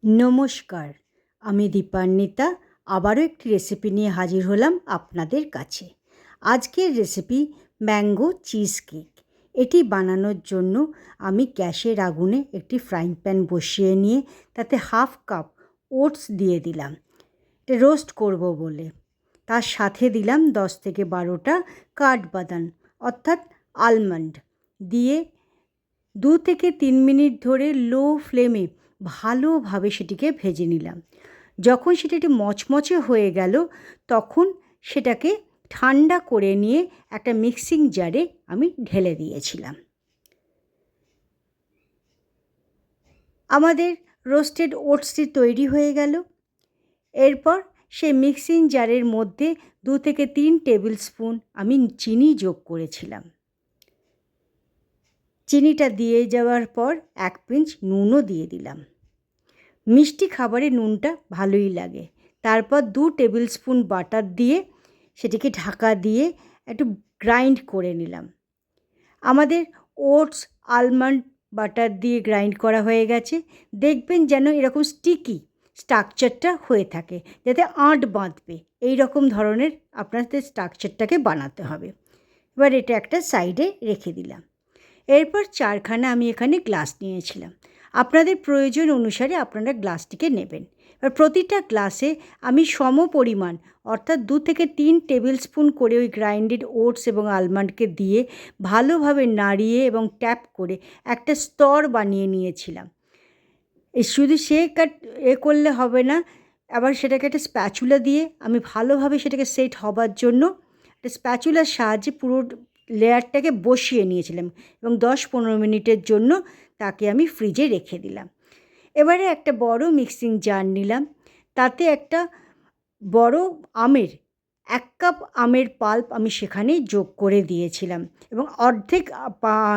নমস্কার, আমি দীপান্বিতা আবারও একটি রেসিপি নিয়ে হাজির হলাম আপনাদের কাছে। আজকের রেসিপি ম্যাঙ্গো চিজ কেক। এটি বানানোর জন্য আমি গ্যাসের আগুনে একটি ফ্রাইং প্যান বসিয়ে নিয়ে তাতে হাফ কাপ ওটস দিয়ে দিলাম রোস্ট করব বলে। তার সাথে দিলাম 10 থেকে 12টা কাঠবাদাম অর্থাৎ আলমন্ড দিয়ে 2 থেকে 3 মিনিট ধরে লো ফ্লেমে ভালোভাবে সেটিকে ভেজে নিলাম। যখন সেটা একটু মচমচে হয়ে গেল তখন সেটাকে ঠান্ডা করে নিয়ে একটা মিক্সিং জারে আমি ঢেলে দিয়েছিলাম। আমাদের রোস্টেড ওটসটি তৈরি হয়ে গেল। এরপর সেই মিক্সিং জারের মধ্যে 2 থেকে 3 টেবিল স্পুন আমি চিনি যোগ করেছিলাম। চিনিটা দিয়ে যাওয়ার পর 1 পিঞ্চ নুনও দিয়ে দিলাম। মিষ্টি খাবারে নুনটা ভালোই লাগে। তারপর 2 টেবিল স্পুন বাটার দিয়ে সেটিকে ঢাকা দিয়ে একটু গ্রাইন্ড করে নিলাম। আমাদের ওটস আলমন্ড বাটার দিয়ে গ্রাইন্ড করা হয়ে গেছে। দেখবেন যেন এরকম স্টিকি স্ট্রাকচারটা হয়ে থাকে, যাতে আঁট বাঁধবে এই রকম ধরনের আপনাদের স্ট্রাকচারটাকে বানাতে হবে। এবার এটা একটা সাইডে রেখে দিলাম। এরপর 4খানা আমি এখানে গ্লাস নিয়েছিলাম। আপনাদের প্রয়োজন অনুসারে আপনারা গ্লাসটিকে নেবেন। এবার প্রতিটা গ্লাসে আমি সম পরিমাণ অর্থাৎ 2 থেকে 3 টেবিল স্পুন করে ওই গ্রাইন্ডেড ওটস এবং আলমন্ডকে দিয়ে ভালোভাবে নাড়িয়ে এবং ট্যাপ করে একটা স্তর বানিয়ে নিয়েছিলাম। শুধু করলে হবে না, আবার সেটাকে একটা স্প্যাচুলা দিয়ে আমি ভালোভাবে সেটাকে সেট হবার জন্য একটা স্প্যাচুলার সাহায্যে পুরো লেয়ারটাকে বসিয়ে নিয়েছিলাম এবং 10-15 মিনিটের জন্য তাকে আমি ফ্রিজে রেখে দিলাম। এবারে একটা বড় মিক্সিং জার নিলাম। তাতে একটা বড় 1 কাপ আমের পাল্প আমি সেখানে যোগ করে দিয়েছিলাম এবং অর্ধেক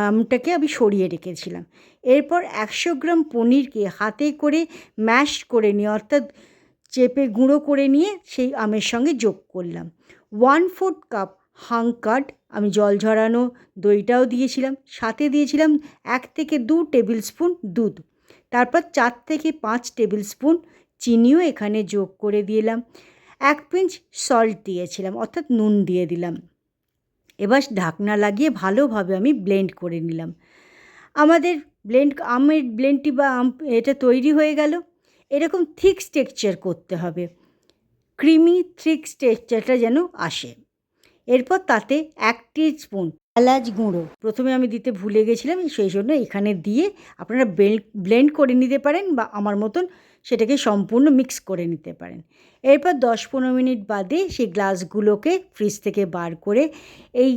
আমটাকে আমি সরিয়ে রেখেছিলাম। এরপর 100 গ্রাম পনিরকে হাতে করে ম্যাশ করে নিয়ে অর্থাৎ চেপে গুঁড়ো করে নিয়ে সেই আমের সঙ্গে যোগ করলাম। 1/4 কাপ হাঙ্কাড আমি জল ঝরানো দইটাও দিয়েছিলাম। সাথে দিয়েছিলাম 1 থেকে 2 টেবিল স্পুন দুধ। তারপর 4 থেকে 5 টেবিল স্পুন চিনিও এখানে যোগ করে দিলাম। 1 পিঞ্চ সল্ট দিয়েছিলাম অর্থাৎ নুন দিয়ে দিলাম। এবার ঢাকনা লাগিয়ে ভালোভাবে আমি ব্লেন্ড করে নিলাম। আমাদের আমের ব্লেন্ডটি বা এটা তৈরি হয়ে গেল। এরকম থিক টেক্সচার করতে হবে, ক্রিমি থিক টেক্সচারটা যেন আসে। এরপর তাতে 1 টিস্পুন এলাচ গুঁড়ো প্রথমে আমি দিতে ভুলে গেছিলাম, সেই জন্য এখানে দিয়ে আপনারা ব্লেন্ড করে নিতে পারেন বা আমার মতন সেটাকে সম্পূর্ণ মিক্স করে নিতে পারেন। এরপর 10-15 মিনিট বাদে সেই গ্লাসগুলোকে ফ্রিজ থেকে বার করে এই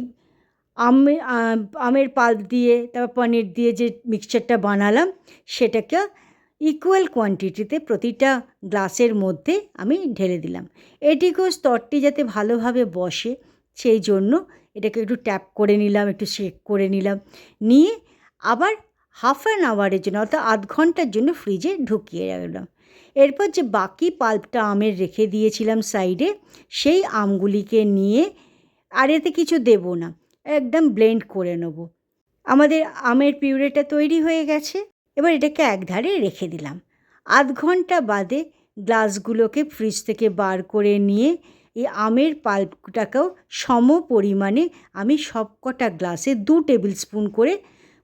আমের পাল্প দিয়ে তারপর পনির দিয়ে যে মিক্সচারটা বানালাম সেটাকে ইকুয়াল কোয়ান্টিটিতে প্রতিটা গ্লাসের মধ্যে আমি ঢেলে দিলাম। এটিকেও স্তরটি যাতে ভালোভাবে বসে সেই জন্য এটাকে একটু ট্যাপ করে নিলাম, একটু শেক করে নিলাম, নিয়ে আবার হাফ অ্যান আওয়ারের জন্য অর্থাৎ আধ ঘন্টার জন্য ফ্রিজে ঢুকিয়ে রাখলাম। এরপর যে বাকি পাল্পটা আমের রেখে দিয়েছিলাম সাইডে, সেই আমগুলিকে নিয়ে আর এতে কিছু দেবো না, একদম ব্লেন্ড করে নেব। আমাদের আমের পিউরেটা তৈরি হয়ে গেছে। এবার এটাকে একধারে রেখে দিলাম। আধ ঘন্টা বাদে গ্লাসগুলোকে ফ্রিজ থেকে বার করে নিয়ে এই আমের পাল্পটাকেও সম পরিমাণে আমি সবকটা গ্লাসে 2 টেবিল স্পুন করে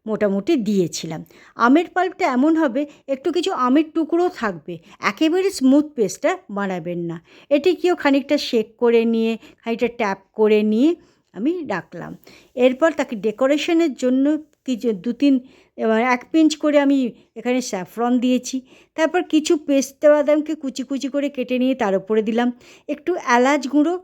মোটামুটি দিয়েছিলাম। আমের পাল্পটা এমন হবে একটু কিছু আমের টুকরো থাকবে, একেবারে স্মুথ পেস্টটা বানাবেন না। এটিকেও খানিকটা শেক করে নিয়ে খানিকটা ট্যাপ করে নিয়ে আমি রাখলাম। এরপর তাকে ডেকোরেশনের জন্য কিছু 1 পিঞ্চ করে আমি এখানে স্যাফরন দিয়েছি। তারপর কিছু পেস্তা বাদামকে কুচি কুচি করে কেটে নিয়ে তার উপরে দিলাম। একটু এলাচ গুঁড়ো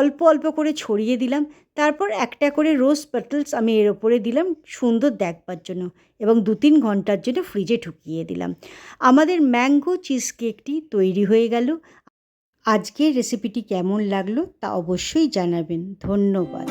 অল্প অল্প করে ছড়িয়ে দিলাম। তারপর একটা করে রোজ পেটালস আমি এর ওপরে দিলাম সুন্দর দেখবার জন্য এবং 2-3 ঘন্টার জন্য ফ্রিজে ঢুকিয়ে দিলাম। আমাদের ম্যাঙ্গো চিজ কেকটি তৈরি হয়ে গেল। আজকের রেসিপিটি কেমন লাগলো তা অবশ্যই জানাবেন। ধন্যবাদ।